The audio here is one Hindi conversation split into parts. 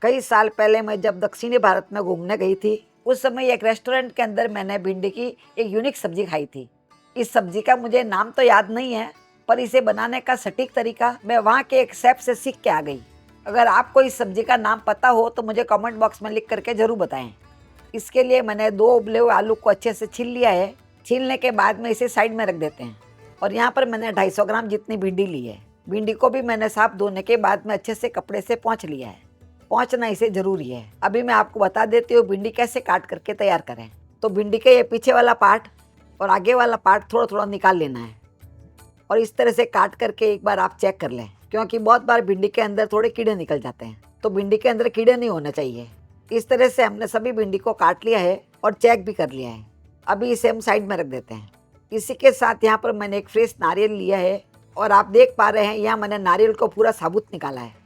कई साल पहले मैं जब दक्षिणी भारत में घूमने गई थी, उस समय एक रेस्टोरेंट के अंदर मैंने भिंडी की एक यूनिक सब्जी खाई थी। इस सब्जी का मुझे नाम तो याद नहीं है, पर इसे बनाने का सटीक तरीका मैं वहाँ के एक शेफ से सीख के आ गई। अगर आपको इस सब्जी का नाम पता हो तो मुझे कमेंट बॉक्स में लिख करके ज़रूर बताएं। इसके लिए मैंने 2 उबले हुए आलू को अच्छे से छील लिया है। छीलने के बाद में इसे साइड में रख देते हैं। और यहाँ पर मैंने 250 ग्राम जितनी भिंडी ली है। भिंडी को भी मैंने साफ धोने के बाद में अच्छे से कपड़े से पोंछ लिया है। पहुंचना इसे जरूरी है। अभी मैं आपको बता देती हूँ भिंडी कैसे काट करके तैयार करें। तो भिंडी के ये पीछे वाला पार्ट और आगे वाला पार्ट थोड़ा थोड़ा निकाल लेना है और इस तरह से काट करके एक बार आप चेक कर लें, क्योंकि बहुत बार भिंडी के अंदर थोड़े कीड़े निकल जाते हैं। तो भिंडी के अंदर कीड़े नहीं होने चाहिए। इस तरह से हमने सभी भिंडी को काट लिया है और चेक भी कर लिया है। अभी इसे हम साइड में रख देते हैं। इसी के साथ यहाँ पर मैंने एक फ्रेश नारियल लिया है और आप देख पा रहे हैं यहाँ मैंने नारियल को पूरा साबुत निकाला है।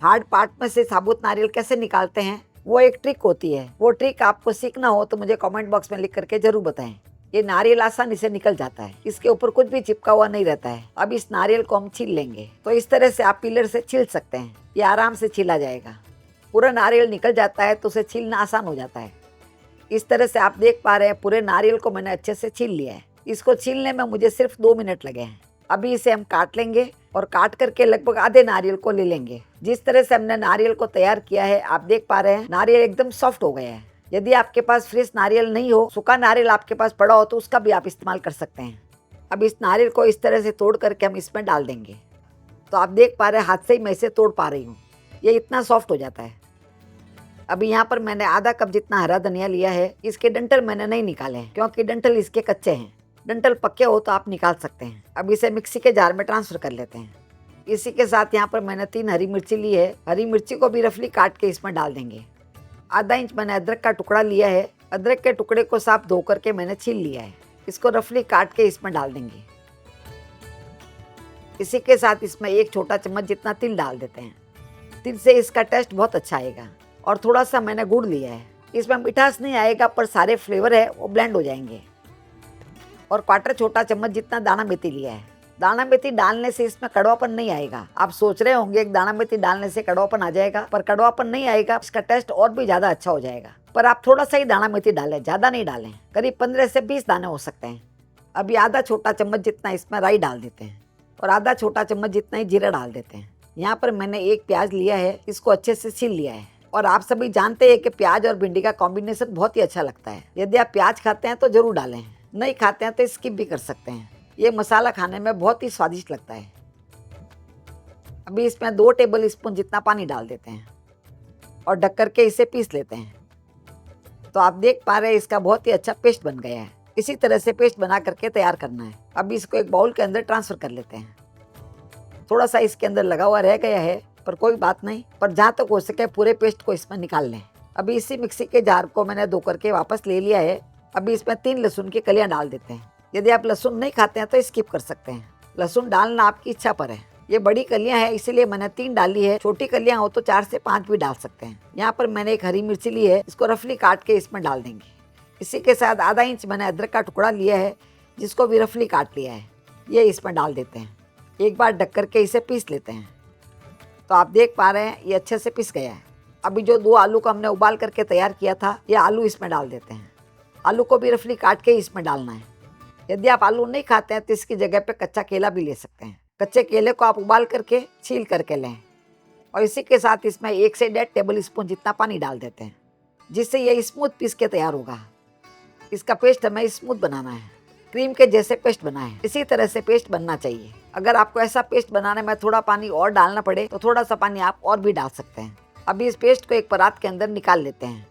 हार्ड पार्ट में से साबुत नारियल कैसे निकालते हैं वो एक ट्रिक होती है। वो ट्रिक आपको सीखना हो तो मुझे कमेंट बॉक्स में लिख करके जरूर बताएं। ये नारियल आसानी से निकल जाता है, इसके ऊपर कुछ भी चिपका हुआ नहीं रहता है। अब इस नारियल को हम छील लेंगे। तो इस तरह से आप पीलर से छील सकते हैं, ये आराम से छीला जाएगा। पूरा नारियल निकल जाता है तो उसे छीलना आसान हो जाता है। इस तरह से आप देख पा रहे हैं पूरे नारियल को मैंने अच्छे से छील लिया है। इसको छीलने में मुझे सिर्फ 2 मिनट लगे हैं। अभी इसे हम काट लेंगे और काट करके लगभग आधे नारियल को ले लेंगे। जिस तरह से हमने नारियल को तैयार किया है आप देख पा रहे हैं नारियल एकदम सॉफ्ट हो गया है। यदि आपके पास फ्रेश नारियल नहीं हो, सूखा नारियल आपके पास पड़ा हो तो उसका भी आप इस्तेमाल कर सकते हैं। अब इस नारियल को इस तरह से तोड़ करके हम इसमें डाल देंगे। तो आप देख पा रहे हैं हाथ से ही मैं इसे तोड़ पा रही हूँ, ये इतना सॉफ्ट हो जाता है। अभी यहाँ पर मैंने आधा कप जितना हरा धनिया लिया है। इसके डंठल मैंने नहीं निकाले हैं क्योंकि डंठल इसके कच्चे हैं। डंठल पक्के हो तो आप निकाल सकते हैं। अब इसे मिक्सी के जार में ट्रांसफर कर लेते हैं। इसी के साथ यहाँ पर मैंने 3 हरी मिर्ची ली है। हरी मिर्ची को भी रफली काट के इसमें डाल देंगे। आधा इंच मैंने अदरक का टुकड़ा लिया है। अदरक के टुकड़े को साफ धो करके मैंने छील लिया है। इसको रफली काट के इसमें डाल देंगे। इसी के साथ इसमें 1 छोटा चम्मच जितना तिल डाल देते हैं। तिल से इसका टेस्ट बहुत अच्छा आएगा। और थोड़ा सा मैंने गुड़ लिया है। इसमें मिठास नहीं आएगा पर सारे फ्लेवर है वो ब्लेंड हो जाएंगे। और 1/4 छोटा चम्मच जितना दाना मेथी लिया है। दाना मेथी डालने से इसमें कड़वापन नहीं आएगा। आप सोच रहे होंगे एक दाना मेथी डालने से कड़वापन आ जाएगा, पर कड़वापन नहीं आएगा। इसका टेस्ट और भी ज़्यादा अच्छा हो जाएगा। पर आप थोड़ा सा ही दाना मेथी डालें, ज़्यादा नहीं डालें। करीब 15 से 20 दाने हो सकते हैं। अभी आधा छोटा चम्मच जितना इसमें राई डाल देते हैं और आधा छोटा चम्मच जितना ही जीरा डाल देते हैं। यहाँ पर मैंने 1 प्याज लिया है, इसको अच्छे से छील लिया है। और आप सभी जानते हैं कि प्याज और भिंडी का कॉम्बिनेशन बहुत ही अच्छा लगता है। यदि आप प्याज खाते हैं तो जरूर डालें, नहीं खाते हैं तो स्किप भी कर सकते हैं। ये मसाला खाने में बहुत ही स्वादिष्ट लगता है। अभी इसमें 2 टेबल स्पून जितना पानी डाल देते हैं और ढक करके इसे पीस लेते हैं। तो आप देख पा रहे हैं इसका बहुत ही अच्छा पेस्ट बन गया है। इसी तरह से पेस्ट बना करके तैयार करना है। अभी इसको एक बाउल के अंदर ट्रांसफर कर लेते हैं। थोड़ा सा इसके अंदर लगा हुआ रह गया है पर कोई बात नहीं, पर जहाँ तक हो सके पूरे पेस्ट को इसमें निकाल लें। अभी इसी मिक्सी के जार को मैंने धो करके वापस ले लिया है। अभी इसमें 3 लहसुन की कलियां डाल देते हैं। यदि आप लहसुन नहीं खाते हैं तो स्किप कर सकते हैं। लहसुन डालना आपकी इच्छा पर है। ये बड़ी कलियां हैं इसीलिए मैंने 3 डाली है। छोटी कलियां हो तो 4 से 5 भी डाल सकते हैं। यहाँ पर मैंने एक हरी मिर्ची ली है, इसको रफली काट के इसमें डाल देंगे। इसी के साथ आधा इंच मैंने अदरक का टुकड़ा लिया है, जिसको भी रफली काट लिया है, ये इसमें डाल देते हैं। एक बार ढक करके इसे पीस लेते हैं। तो आप देख पा रहे हैं ये अच्छे से पिस गया है। अभी जो 2 आलू को हमने उबाल करके तैयार किया था, ये आलू इसमें डाल देते हैं। आलू को भी रफली काट के इसमें डालना है। यदि आप आलू नहीं खाते हैं तो इसकी जगह पे कच्चा केला भी ले सकते हैं। कच्चे केले को आप उबाल करके छील करके लें और इसी के साथ इसमें 1 से 1.5 टेबल स्पून जितना पानी डाल देते हैं, जिससे ये स्मूथ पीस के तैयार होगा। इसका पेस्ट हमें स्मूथ बनाना है, क्रीम के जैसे पेस्ट बनाएं। इसी तरह से पेस्ट बनना चाहिए। अगर आपको ऐसा पेस्ट बनाने में थोड़ा पानी और डालना पड़े तो थोड़ा सा पानी आप और भी डाल सकते हैं। अभी इस पेस्ट को एक परात के अंदर निकाल लेते हैं।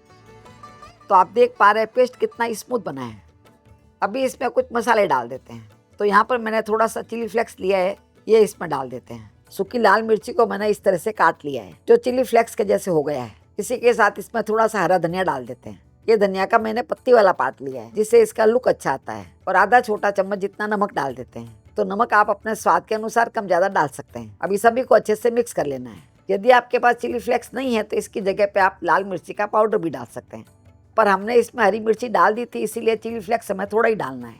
तो आप देख पा रहे हैं पेस्ट कितना स्मूथ बना है। अभी इसमें कुछ मसाले डाल देते हैं। तो यहाँ पर मैंने थोड़ा सा चिली फ्लेक्स लिया है, ये इसमें डाल देते हैं। सूखी लाल मिर्ची को मैंने इस तरह से काट लिया है, जो चिली फ्लेक्स के जैसे हो गया है। इसी के साथ इसमें थोड़ा सा हरा धनिया डाल देते हैं। ये धनिया का मैंने पत्ती वाला पार्ट लिया है, जिससे इसका लुक अच्छा आता है। और आधा छोटा चम्मच जितना नमक डाल देते हैं। तो नमक आप अपने स्वाद के अनुसार कम ज़्यादा डाल सकते हैं। अभी सभी को अच्छे से मिक्स कर लेना है। यदि आपके पास चिली फ्लेक्स नहीं है तो इसकी जगह पे आप लाल मिर्ची का पाउडर भी डाल सकते हैं, पर हमने इसमें हरी मिर्ची डाल दी थी इसीलिए चिली फ्लेक्स हमें थोड़ा ही डालना है।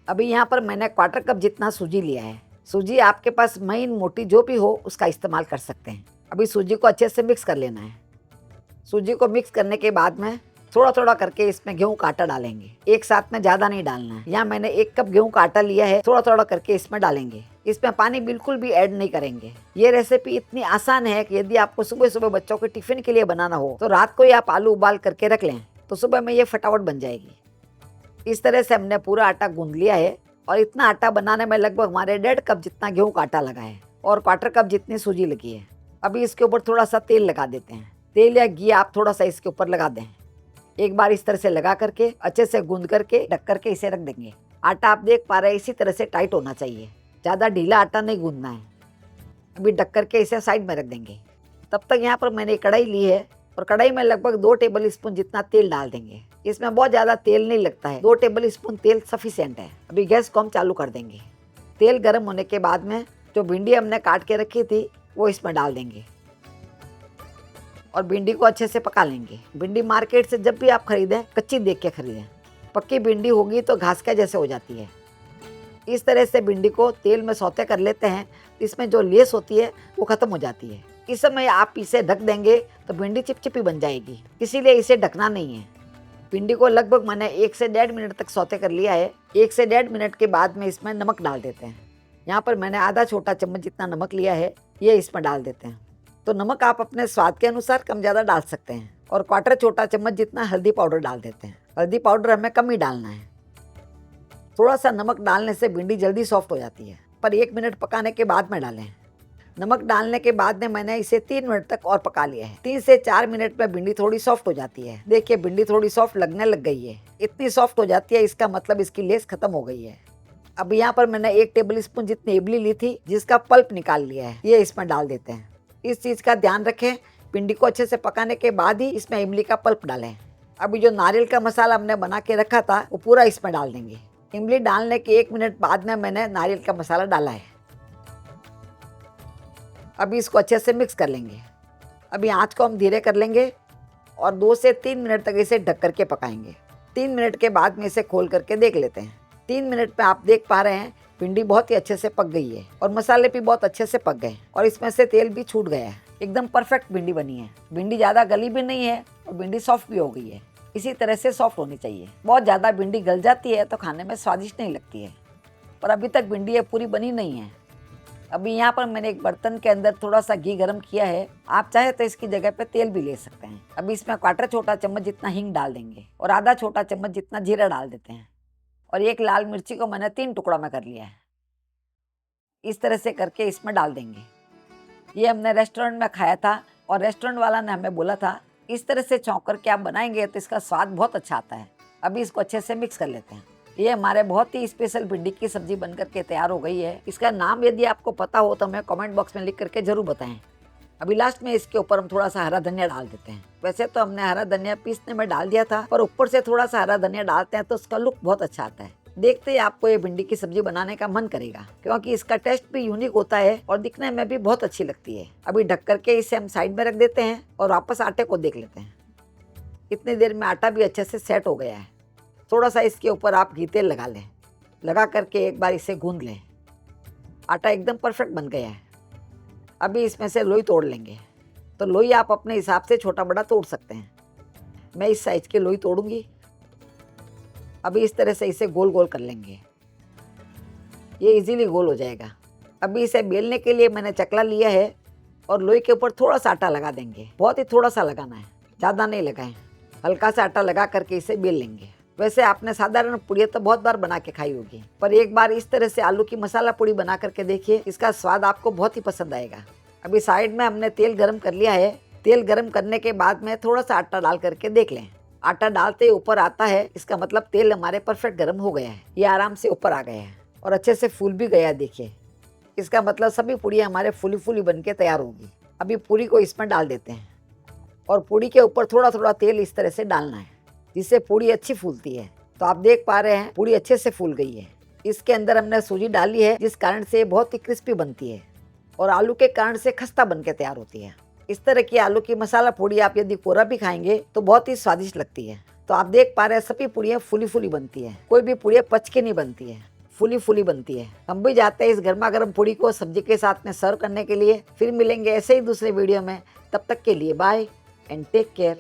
अभी यहाँ पर मैंने 1/4 कप जितना सूजी लिया है। सूजी आपके पास महीन मोटी जो भी हो उसका इस्तेमाल कर सकते हैं। अभी सूजी को अच्छे से मिक्स कर लेना है। सूजी को मिक्स करने के बाद में थोड़ा थोड़ा करके इसमें गेहूं का आटा डालेंगे। एक साथ में ज़्यादा नहीं डालना है। यहाँ मैंने 1 कप गेहूं का आटा लिया है, थोड़ा थोड़ा करके इसमें डालेंगे। इसमें पानी बिल्कुल भी ऐड नहीं करेंगे। ये रेसिपी इतनी आसान है कि यदि आपको सुबह सुबह बच्चों के टिफिन के लिए बनाना हो तो रात को ही आप आलू उबाल करके रख लें, तो सुबह में ये फटाफट बन जाएगी। इस तरह से हमने पूरा आटा गूंद लिया है और इतना आटा बनाने में लगभग हमारे 1.5 कप जितना गेहूं का आटा लगा है और 1/4 कप जितनी सूजी लगी है। अभी इसके ऊपर थोड़ा सा तेल लगा देते हैं। तेल या घी आप थोड़ा सा इसके ऊपर लगा दें। एक बार इस तरह से लगा करके अच्छे से गूंद करके ढक करके इसे रख देंगे। आटा आप देख पा रहे हैं इसी तरह से टाइट होना चाहिए, ज़्यादा ढीला आटा नहीं गूंदना है। अभी ढक करके इसे साइड में रख देंगे। तब तक यहाँ पर मैंने कढ़ाई ली है और कढ़ाई में लगभग 2 टेबल स्पून जितना तेल डाल देंगे। इसमें बहुत ज़्यादा तेल नहीं लगता है, 2 टेबल स्पून तेल सफिशिएंट है। अभी गैस को हम चालू कर देंगे। तेल गर्म होने के बाद में जो भिंडी हमने काट के रखी थी वो इसमें डाल देंगे और भिंडी को अच्छे से पका लेंगे। भिंडी मार्केट से जब भी आप खरीदें कच्ची देख के खरीदें, पक्की भिंडी होगी तो घास के जैसे हो जाती है। इस तरह से भिंडी को तेल में सौते कर लेते हैं, इसमें जो लेस होती है वो ख़त्म हो जाती है। इस समय आप इसे ढक देंगे तो भिंडी चिपचिपी बन जाएगी, इसीलिए इसे ढकना नहीं है। भिंडी को लगभग मैंने 1 से 1.5 मिनट तक सौते कर लिया है। 1 से 1.5 मिनट के बाद में इसमें नमक डाल देते हैं। यहाँ पर मैंने आधा छोटा चम्मच जितना नमक लिया है, ये इसमें डाल देते हैं। तो नमक आप अपने स्वाद के अनुसार कम ज़्यादा डाल सकते हैं। और 1/4 छोटा चम्मच जितना हल्दी पाउडर डाल देते हैं। हल्दी पाउडर हमें कम ही डालना है। थोड़ा सा नमक डालने से भिंडी जल्दी सॉफ्ट हो जाती है, पर 1 मिनट पकाने के बाद में डालें। नमक डालने के बाद में मैंने इसे 3 मिनट तक और पका लिया है। 3 से 4 मिनट में भिंडी थोड़ी सॉफ्ट हो जाती है। देखिए भिंडी थोड़ी सॉफ्ट लगने लग गई है। इतनी सॉफ्ट हो जाती है इसका मतलब इसकी लेस खत्म हो गई है। अब यहाँ पर मैंने 1 टेबल स्पून जितनी इमली ली थी जिसका पल्प निकाल लिया है, ये इसमें डाल देते हैं। इस चीज़ का ध्यान रखें, भिंडी को अच्छे से पकाने के बाद ही इसमें इमली का पल्प डालें। अभी जो नारियल का मसाला हमने बना के रखा था वो पूरा इसमें डाल देंगे। इमली डालने के 1 मिनट बाद में मैंने नारियल का मसाला डाला है। अभी इसको अच्छे से मिक्स कर लेंगे। अभी आंच को हम धीरे कर लेंगे और 2 से 3 मिनट तक इसे ढक करके पकाएंगे। 3 मिनट के बाद में इसे खोल करके देख लेते हैं। 3 मिनट में आप देख पा रहे हैं भिंडी बहुत ही अच्छे से पक गई है और मसाले भी बहुत अच्छे से पक गए और इसमें से तेल भी छूट गया है। एकदम परफेक्ट भिंडी बनी है। भिंडी ज़्यादा गली भी नहीं है और भिंडी सॉफ्ट भी हो गई है। इसी तरह से सॉफ्ट होनी चाहिए। बहुत ज़्यादा भिंडी गल जाती है तो खाने में स्वादिष्ट नहीं लगती है, पर अभी तक भिंडी पूरी बनी नहीं है। अभी यहाँ पर मैंने एक बर्तन के अंदर थोड़ा सा घी गर्म किया है। आप चाहे तो इसकी जगह पे तेल भी ले सकते हैं। अभी इसमें 1/4 छोटा चम्मच जितना हींग डाल देंगे और आधा छोटा चम्मच जितना जीरा डाल देते हैं और 1 लाल मिर्ची को मैंने 3 टुकड़ा में कर लिया है। इस तरह से करके इसमें डाल देंगे। ये हमने रेस्टोरेंट में खाया था और रेस्टोरेंट वाला ने हमें बोला था इस तरह से छौंक करके आप बनाएंगे तो इसका स्वाद बहुत अच्छा आता है। अभी इसको अच्छे से मिक्स कर लेते हैं। ये हमारे बहुत ही स्पेशल भिंडी की सब्जी बनकर के तैयार हो गई है। इसका नाम यदि आपको पता हो तो हमें कमेंट बॉक्स में लिख करके जरूर बताएं। अभी लास्ट में इसके ऊपर हम थोड़ा सा हरा धनिया डाल देते हैं। वैसे तो हमने हरा धनिया पीसने में डाल दिया था, पर ऊपर से थोड़ा सा हरा धनिया डालते हैं तो उसका लुक बहुत अच्छा आता है। देखते ही आपको ये भिंडी की सब्जी बनाने का मन करेगा, क्योंकि इसका टेस्ट भी यूनिक होता है और दिखने में भी बहुत अच्छी लगती है। अभी ढक करके इसे हम साइड में रख देते हैं और वापस आटे को देख लेते हैं। इतनी देर में आटा भी अच्छे से सेट हो गया है। थोड़ा सा इसके ऊपर आप घी तेल लगा लें, लगा करके एक बार इसे गूंद लें। आटा एकदम परफेक्ट बन गया है। अभी इसमें से लोई तोड़ लेंगे। तो लोई आप अपने हिसाब से छोटा बड़ा तोड़ सकते हैं। मैं इस साइज की लोई तोड़ूंगी। अभी इस तरह से इसे गोल गोल कर लेंगे। ये इजीली गोल हो जाएगा। अभी इसे बेलने के लिए मैंने चकला लिया है और लोई के ऊपर थोड़ा सा आटा लगा देंगे। बहुत ही थोड़ा सा लगाना है, ज़्यादा नहीं लगाएं। हल्का सा आटा लगा करके इसे बेल लेंगे। वैसे आपने साधारण पुड़िया तो बहुत बार बना के खाई होगी, पर एक बार इस तरह से आलू की मसाला पूड़ी बना करके देखिए, इसका स्वाद आपको बहुत ही पसंद आएगा। अभी साइड में हमने तेल गरम कर लिया है। तेल गरम करने के बाद में थोड़ा सा आटा डाल करके देख लें। आटा डालते ही ऊपर आता है, इसका मतलब तेल हमारे परफेक्ट गरम हो गया है। ये आराम से ऊपर आ गया है और अच्छे से फूल भी गया है। देखिए, इसका मतलब सभी पूड़ियाँ हमारे फूली फूली बन के तैयार होगी। अभी पूड़ी को इसमें डाल देते हैं और पूड़ी के ऊपर थोड़ा थोड़ा तेल इस तरह से डालना है, जिससे पूड़ी अच्छी फूलती है। तो आप देख पा रहे हैं पूड़ी अच्छे से फूल गई है। इसके अंदर हमने सूजी डाली है, जिस कारण से बहुत ही क्रिस्पी बनती है और आलू के कारण से खस्ता बन के तैयार होती है। इस तरह की आलू की मसाला पूड़ी आप यदि कोरा भी खाएंगे तो बहुत ही स्वादिष्ट लगती है। तो आप देख पा रहे हैं सभी पूड़ियाँ फूली फूली बनती है। कोई भी पूड़ियाँ पच के नहीं बनती है, फूली फूली बनती है। हम भी जाते हैं इस गर्मा गर्म पूड़ी को सब्जी के साथ में सर्व करने के लिए। फिर मिलेंगे ऐसे ही दूसरे वीडियो में। तब तक के लिए बाय एंड टेक केयर।